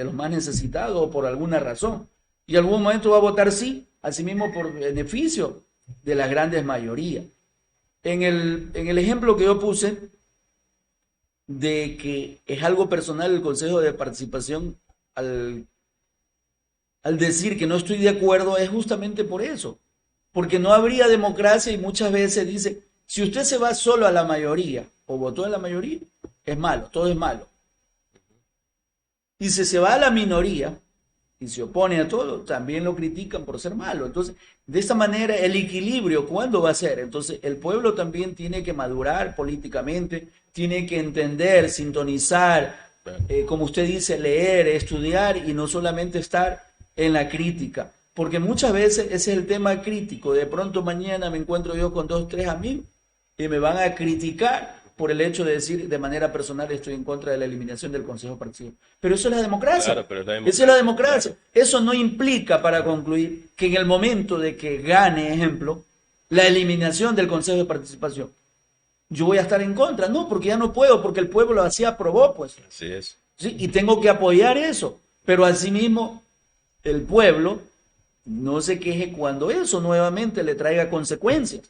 los más necesitados o por alguna razón. Y en algún momento va a votar sí, asimismo por beneficio de las grandes mayorías. En el ejemplo que yo puse de que es algo personal el Consejo de Participación, al decir que no estoy de acuerdo, es justamente por eso, porque no habría democracia y muchas veces dice, si usted se va solo a la mayoría o votó en la mayoría, es malo, todo es malo. Y si se va a la minoría y se opone a todo, también lo critican por ser malo. Entonces, de esta manera, el equilibrio, ¿cuándo va a ser? Entonces, el pueblo también tiene que madurar políticamente, tiene que entender, sintonizar, como usted dice, leer, estudiar y no solamente estar en la crítica. Porque muchas veces ese es el tema crítico. De pronto mañana me encuentro yo con 2, 3 amigos y me van a criticar por el hecho de decir de manera personal estoy en contra de la eliminación del Consejo de Participación. Pero eso es la democracia. Claro, pero es la democracia. Esa es la democracia. Claro. Eso no implica, para concluir, que en el momento de que gane, ejemplo, la eliminación del Consejo de Participación, yo voy a estar en contra. No, porque ya no puedo, porque el pueblo así aprobó, pues. Así es. ¿Sí? Y tengo que apoyar eso. Pero asimismo, el pueblo no se queje cuando eso nuevamente le traiga consecuencias.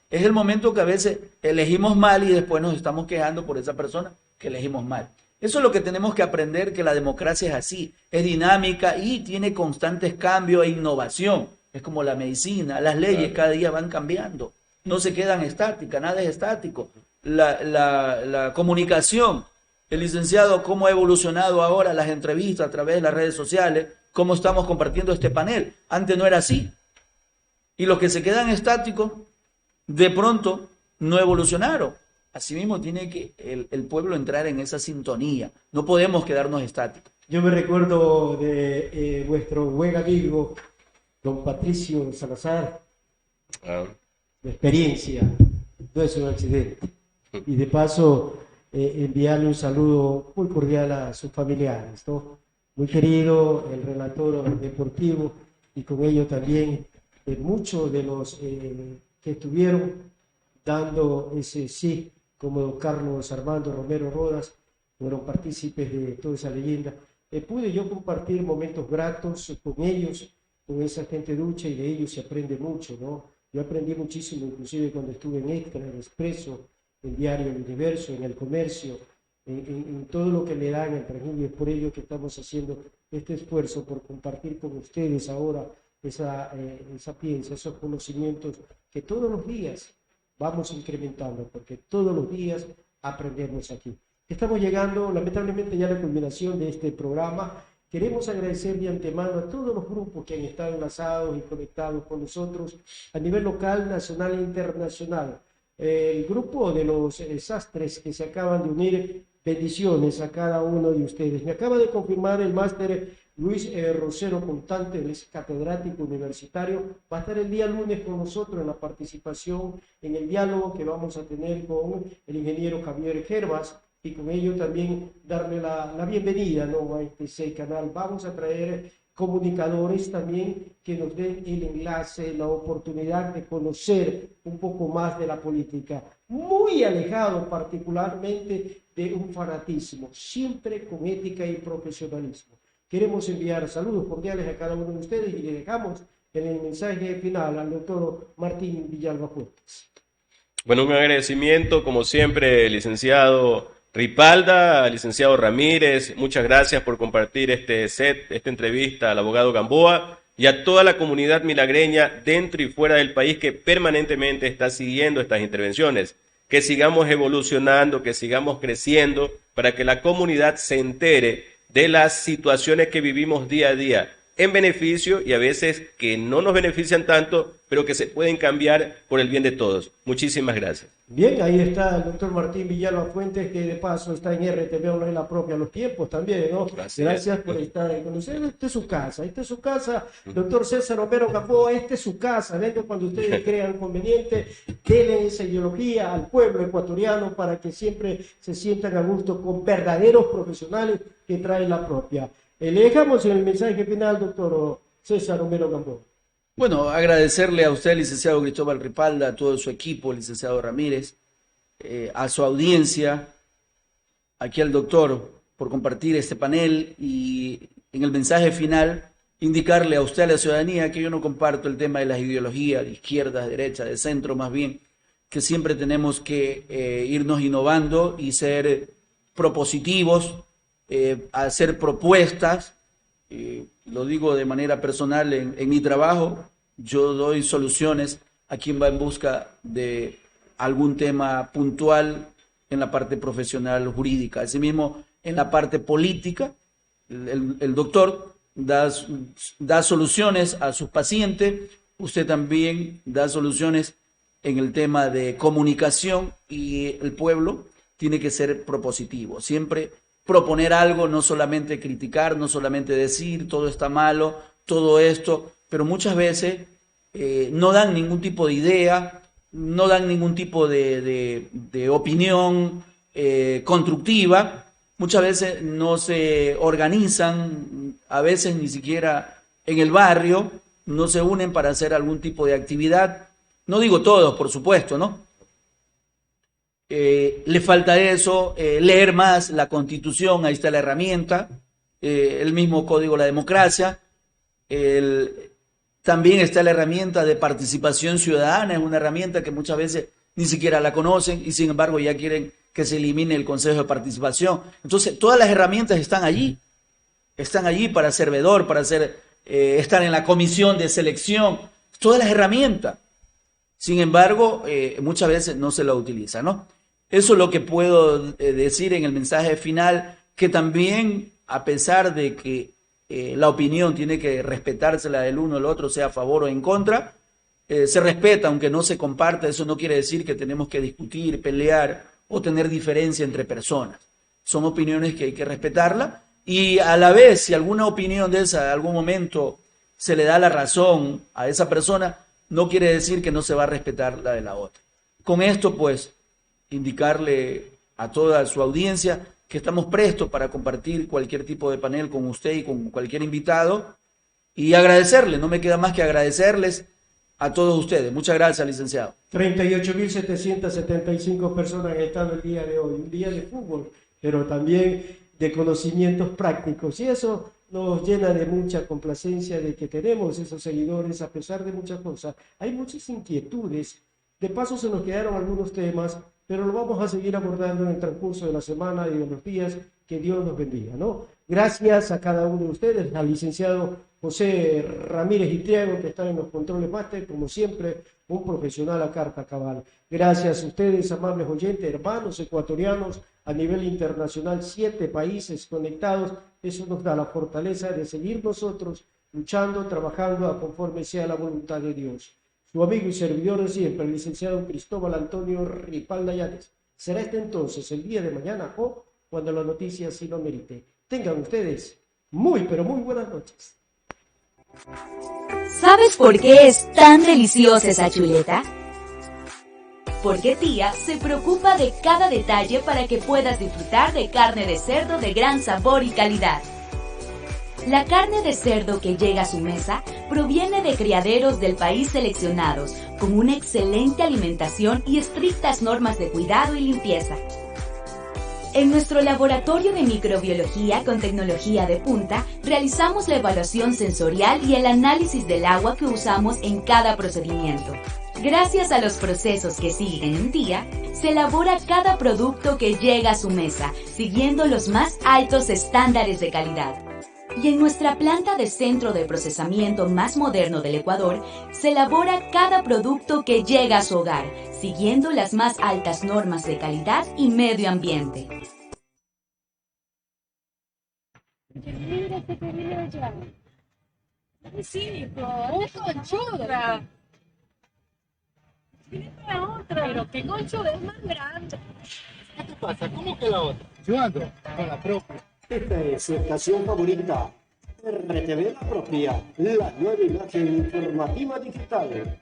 Es el momento que a veces elegimos mal y después nos estamos quejando por esa persona que elegimos mal. Eso es lo que tenemos que aprender, que la democracia es así, es dinámica y tiene constantes cambios e innovación. Es como la medicina, las leyes cada día van cambiando, no se quedan estáticas, nada es estático. La comunicación, el licenciado, cómo ha evolucionado ahora las entrevistas a través de las redes sociales, cómo estamos compartiendo este panel. Antes no era así. Y los que se quedan estáticos, de pronto no evolucionaron. Asimismo, tiene que el pueblo entrar en esa sintonía. No podemos quedarnos estáticos. Yo me recuerdo de vuestro buen amigo, don Patricio Salazar, Ah, de experiencia, no es un accidente. Y de paso, enviarle un saludo muy cordial a sus familiares, ¿no? Muy querido, el relator deportivo, y con ello también muchos de los que estuvieron dando ese sí, como don Carlos Armando Romero Rodas, fueron partícipes de toda esa leyenda. Pude yo compartir momentos gratos con ellos, con esa gente ducha, y de ellos se aprende mucho, ¿no? Yo aprendí muchísimo, inclusive cuando estuve en Extra, en el Expreso, en Diario El Universo, en El Comercio, en todo lo que le dan al Trujillo. Es por ello que estamos haciendo este esfuerzo por compartir con ustedes ahora esa piensa, esos conocimientos que todos los días vamos incrementando, porque todos los días aprendemos aquí. Estamos llegando, lamentablemente, ya a la culminación de este programa. Queremos agradecer de antemano a todos los grupos que han estado enlazados y conectados con nosotros a nivel local, nacional e internacional. El grupo de los sastres que se acaban de unir, bendiciones a cada uno de ustedes. Me acaba de confirmar el máster Luis Rosero Contante, él es catedrático universitario, va a estar el día lunes con nosotros en la participación en el diálogo que vamos a tener con el ingeniero Javier Gervas, y con ello también darle la bienvenida, ¿no?, a este canal. Vamos a traer comunicadores también que nos den el enlace, la oportunidad de conocer un poco más de la política, muy alejado particularmente de un fanatismo, siempre con ética y profesionalismo. Queremos enviar saludos cordiales a cada uno de ustedes y le dejamos en el mensaje final al doctor Martín Villalba Fuentes. bueno, un agradecimiento, como siempre, licenciado Ripalda, licenciado Ramírez, muchas gracias por compartir esta entrevista al abogado Gamboa y a toda la comunidad milagreña dentro y fuera del país que permanentemente está siguiendo estas intervenciones. Que sigamos evolucionando, que sigamos creciendo para que la comunidad se entere de las situaciones que vivimos día a día en beneficio y a veces que no nos benefician tanto, pero que se pueden cambiar por el bien de todos. Muchísimas gracias. Bien, ahí está el doctor Martín Villalba Fuentes, que de paso está en RTV Online La Propia, los tiempos también, ¿no? Gracias por estar ahí con ustedes. Esta es su casa, doctor César Romero Gamboa, esta es su casa. Venga cuando ustedes crean conveniente, denle esa ideología al pueblo ecuatoriano para que siempre se sientan a gusto con verdaderos profesionales que traen La Propia. Le dejamos en el mensaje final, doctor César Romero Gamboa. Bueno, agradecerle a usted, licenciado Cristóbal Ripalda, a todo su equipo, licenciado Ramírez, a su audiencia, aquí al doctor, por compartir este panel, y en el mensaje final indicarle a usted, a la ciudadanía, que yo no comparto el tema de las ideologías de izquierda, derecha, de centro, más bien, que siempre tenemos que irnos innovando y ser propositivos, hacer propuestas. Lo digo de manera personal en mi trabajo, yo doy soluciones a quien va en busca de algún tema puntual en la parte profesional jurídica. Asimismo, en la parte política, el doctor da soluciones a sus pacientes, usted también da soluciones en el tema de comunicación, y el pueblo tiene que ser propositivo, siempre proponer algo, no solamente criticar, no solamente decir todo está malo, todo esto, pero muchas veces no dan ningún tipo de idea, no dan ningún tipo de opinión constructiva, muchas veces no se organizan, a veces ni siquiera en el barrio, no se unen para hacer algún tipo de actividad, no digo todos, por supuesto, ¿no? Le falta eso, leer más la Constitución, ahí está la herramienta, el mismo Código de la Democracia, también está la herramienta de participación ciudadana, es una herramienta que muchas veces ni siquiera la conocen y sin embargo ya quieren que se elimine el Consejo de Participación. Entonces, todas las herramientas están allí para ser veedor, para estar en la comisión de selección, todas las herramientas. Sin embargo, muchas veces no se la utiliza, ¿no? Eso es lo que puedo decir en el mensaje final, que también, a pesar de que la opinión tiene que respetarse la del uno o el otro, sea a favor o en contra, se respeta, aunque no se comparta. Eso no quiere decir que tenemos que discutir, pelear o tener diferencia entre personas. Son opiniones que hay que respetarla y a la vez, si alguna opinión de esa, en algún momento se le da la razón a esa persona, no quiere decir que no se va a respetar la de la otra. Con esto, pues, indicarle a toda su audiencia que estamos prestos para compartir cualquier tipo de panel con usted y con cualquier invitado y agradecerle, no me queda más que agradecerles a todos ustedes. Muchas gracias, licenciado. 38.775 personas han estado el día de hoy, un día de fútbol, pero también de conocimientos prácticos, y eso nos llena de mucha complacencia de que tenemos esos seguidores a pesar de muchas cosas. Hay muchas inquietudes, de paso se nos quedaron algunos temas, pero lo vamos a seguir abordando en el transcurso de la semana y de los días. Que Dios nos bendiga, ¿no? Gracias a cada uno de ustedes, al licenciado José Ramírez Itriago, que está en los controles máster, como siempre, un profesional a carta cabal. Gracias a ustedes, amables oyentes, hermanos ecuatorianos, a nivel internacional, 7 países conectados. Eso nos da la fortaleza de seguir nosotros luchando, trabajando a conforme sea la voluntad de Dios. Su amigo y servidor de siempre, el licenciado Cristóbal Antonio Ripalda Llanes. Será entonces el día de mañana o cuando la noticia sí lo merite. Tengan ustedes muy, pero muy buenas noches. ¿Sabes por qué es tan deliciosa esa chuleta? Porque tía se preocupa de cada detalle para que puedas disfrutar de carne de cerdo de gran sabor y calidad. La carne de cerdo que llega a su mesa proviene de criaderos del país seleccionados, con una excelente alimentación y estrictas normas de cuidado y limpieza. En nuestro laboratorio de microbiología con tecnología de punta, realizamos la evaluación sensorial y el análisis del agua que usamos en cada procedimiento. Gracias a los procesos que siguen en TIA, se elabora cada producto que llega a su mesa, siguiendo los más altos estándares de calidad. Y en nuestra planta de centro de procesamiento más moderno del Ecuador, se elabora cada producto que llega a su hogar, siguiendo las más altas normas de calidad y medio ambiente. Mira este que viene allá. Sí, otra. La otra. Pero qué conchuda es más grande. ¿Qué te pasa? ¿Cómo que la otra? Yo ando con la propia. Esta es su estación favorita, RTV La Propia, la nueva imagen informativa digital.